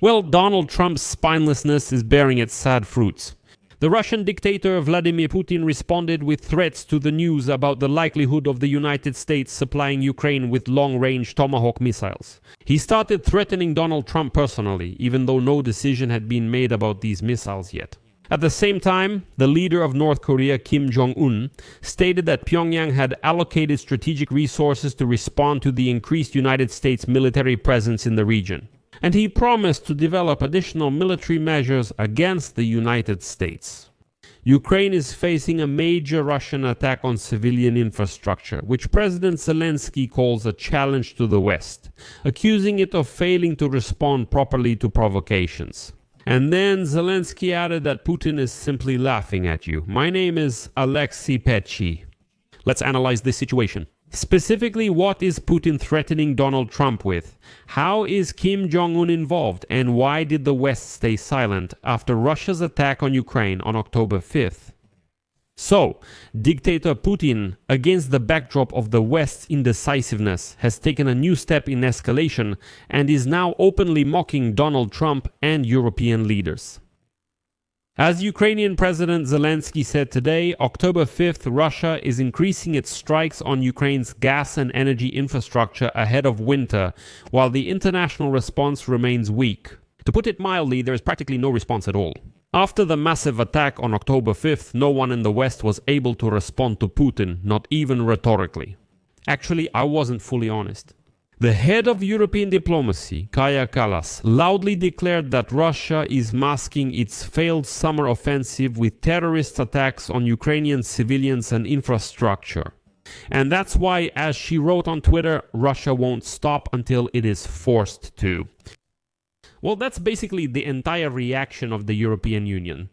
Well, Donald Trump's spinelessness is bearing its sad fruits. The Russian dictator Vladimir Putin responded with threats to the news about the likelihood of the United States supplying Ukraine with long-range Tomahawk missiles. He started threatening Donald Trump personally, even though no decision had been made about these missiles yet. At the same time, the leader of North Korea, Kim Jong-un, stated that Pyongyang had allocated strategic resources to respond to the increased United States military presence in the region. And he promised to develop additional military measures against the United States. Ukraine is facing a major Russian attack on civilian infrastructure, which President Zelensky calls a challenge to the West, accusing it of failing to respond properly to provocations. And then Zelensky added that Putin is simply laughing at you. My name is Alexei Pechi. Let's analyze this situation. Specifically, what is Putin threatening Donald Trump with? How is Kim Jong-un involved? And why did the West stay silent after Russia's attack on Ukraine on October 5th? So, dictator Putin, against the backdrop of the West's indecisiveness, has taken a new step in escalation and is now openly mocking Donald Trump and European leaders. As Ukrainian President Zelensky said today, October 5th, Russia is increasing its strikes on Ukraine's gas and energy infrastructure ahead of winter, while the international response remains weak. To put it mildly, there is practically no response at all. After the massive attack on October 5th, no one in the West was able to respond to Putin, not even rhetorically. Actually, I wasn't fully honest. The head of European diplomacy, Kaja Kallas, loudly declared that Russia is masking its failed summer offensive with terrorist attacks on Ukrainian civilians and infrastructure. And that's why, as she wrote on Twitter, Russia won't stop until it is forced to. Well, that's basically the entire reaction of the European Union.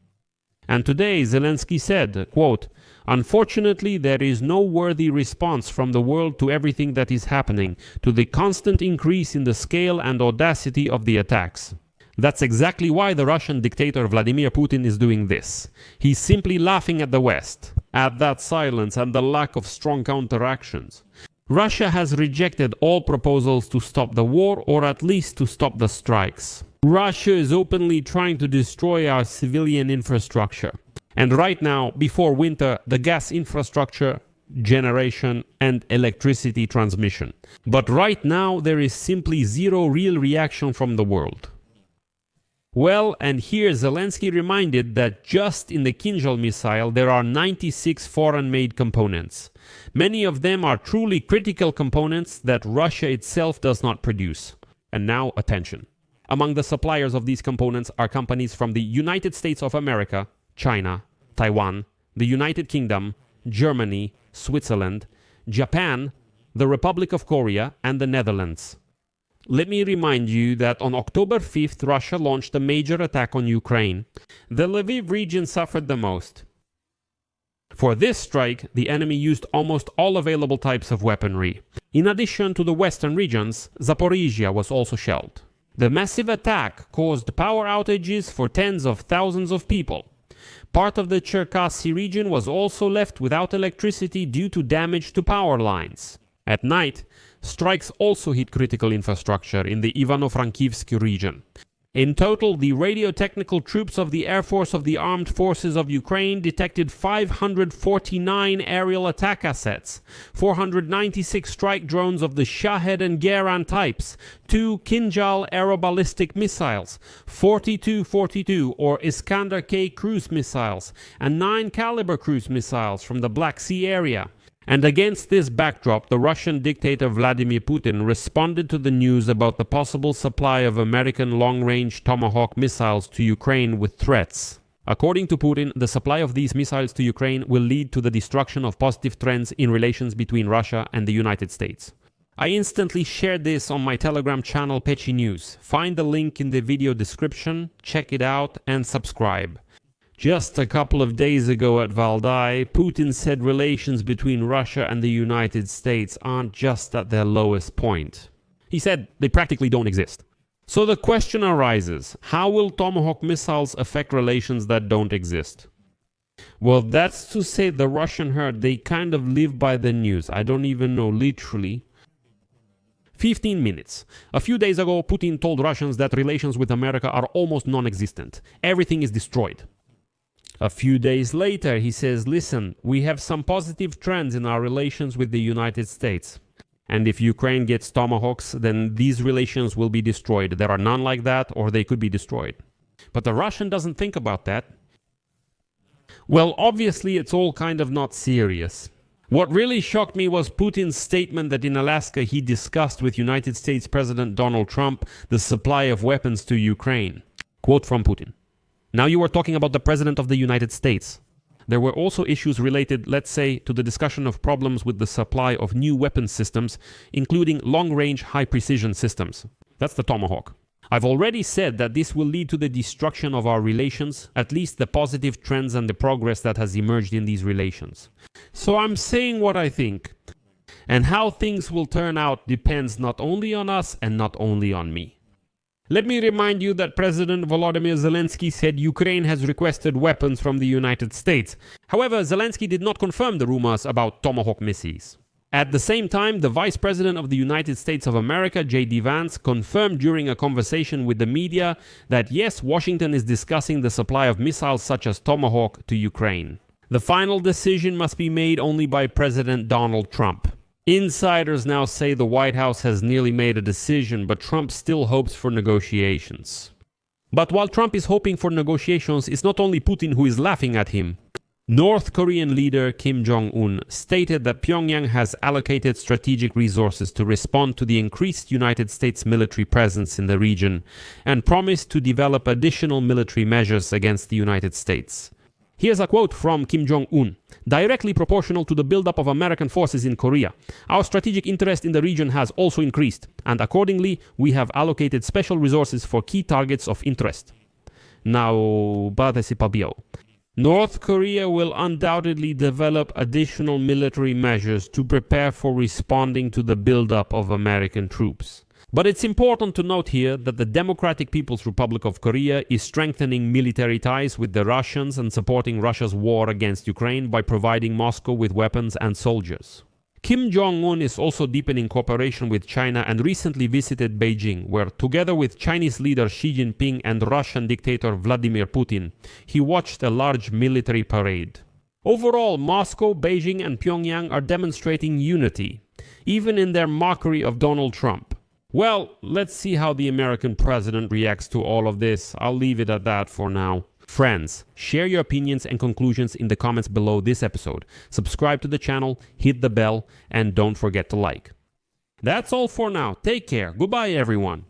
And today, Zelensky said, quote, "Unfortunately, there is no worthy response from the world to everything that is happening, to the constant increase in the scale and audacity of the attacks." That's exactly why the Russian dictator Vladimir Putin is doing this. He's simply laughing at the West, at that silence and the lack of strong counteractions. Russia has rejected all proposals to stop the war, or at least to stop the strikes. Russia is openly trying to destroy our civilian infrastructure. And right now, before winter, the gas infrastructure, generation, and electricity transmission. But right now, there is simply zero real reaction from the world. Well, and here Zelensky reminded that just in the Kinzhal missile there are 96 foreign-made components. Many of them are truly critical components that Russia itself does not produce. And now, attention. Among the suppliers of these components are companies from the United States of America, China, Taiwan, the United Kingdom, Germany, Switzerland, Japan, the Republic of Korea, and the Netherlands. Let me remind you that on October 5th, Russia launched a major attack on Ukraine. The Lviv region suffered the most. For this strike, the enemy used almost all available types of weaponry. In addition to the western regions, Zaporizhia was also shelled. The massive attack caused power outages for tens of thousands of people. Part of the Cherkasy region was also left without electricity due to damage to power lines. At night, strikes also hit critical infrastructure in the Ivano-Frankivsk region. In total, the radio-technical troops of the Air Force of the Armed Forces of Ukraine detected 549 aerial attack assets, 496 strike drones of the Shahed and Geran types, 2 Kinzhal aeroballistic missiles, 42 or Iskander-K cruise missiles, and 9 Caliber cruise missiles from the Black Sea area. And against this backdrop, the Russian dictator Vladimir Putin responded to the news about the possible supply of American long-range Tomahawk missiles to Ukraine with threats. According to Putin, the supply of these missiles to Ukraine will lead to the destruction of positive trends in relations between Russia and the United States. I instantly shared this on my Telegram channel Pechi News. Find the link in the video description, check it out, and subscribe. Just a couple of days ago at Valdai, Putin said relations between Russia and the United States aren't just at their lowest point. He said they practically don't exist. So the question arises, how will Tomahawk missiles affect relations that don't exist? Well, that's to say the Russian herd, they kind of live by the news. I don't even know, literally. 15 minutes. A few days ago, Putin told Russians that relations with America are almost non-existent. Everything is destroyed. A few days later, he says, listen, we have some positive trends in our relations with the United States. And if Ukraine gets Tomahawks, then these relations will be destroyed. There are none like that, or they could be destroyed. But the Russian doesn't think about that. Well, obviously, it's all kind of not serious. What really shocked me was Putin's statement that in Alaska he discussed with United States President Donald Trump the supply of weapons to Ukraine. Quote from Putin. Now you are talking about the President of the United States. There were also issues related, let's say, to the discussion of problems with the supply of new weapon systems, including long-range, high-precision systems. That's the Tomahawk. I've already said that this will lead to the destruction of our relations, at least the positive trends and the progress that has emerged in these relations. So I'm saying what I think. And how things will turn out depends not only on us and not only on me. Let me remind you that President Volodymyr Zelensky said Ukraine has requested weapons from the United States. However, Zelensky did not confirm the rumors about Tomahawk missiles. At the same time, the Vice President of the United States of America, J.D. Vance, confirmed during a conversation with the media that yes, Washington is discussing the supply of missiles such as Tomahawk to Ukraine. The final decision must be made only by President Donald Trump. Insiders now say the White House has nearly made a decision, but Trump still hopes for negotiations. But while Trump is hoping for negotiations, it's not only Putin who is laughing at him. North Korean leader Kim Jong-un stated that Pyongyang has allocated strategic resources to respond to the increased United States military presence in the region and promised to develop additional military measures against the United States. Here's a quote from Kim Jong-un. Directly proportional to the buildup of American forces in Korea, our strategic interest in the region has also increased, and accordingly, we have allocated special resources for key targets of interest. Now, North Korea will undoubtedly develop additional military measures to prepare for responding to the buildup of American troops. But it's important to note here that the Democratic People's Republic of Korea is strengthening military ties with the Russians and supporting Russia's war against Ukraine by providing Moscow with weapons and soldiers. Kim Jong-un is also deepening cooperation with China and recently visited Beijing, where together with Chinese leader Xi Jinping and Russian dictator Vladimir Putin, he watched a large military parade. Overall, Moscow, Beijing and Pyongyang are demonstrating unity, even in their mockery of Donald Trump. Well, let's see how the American president reacts to all of this. I'll leave it at that for now. Friends, share your opinions and conclusions in the comments below this episode. Subscribe to the channel, hit the bell, and don't forget to like. That's all for now. Take care. Goodbye, everyone.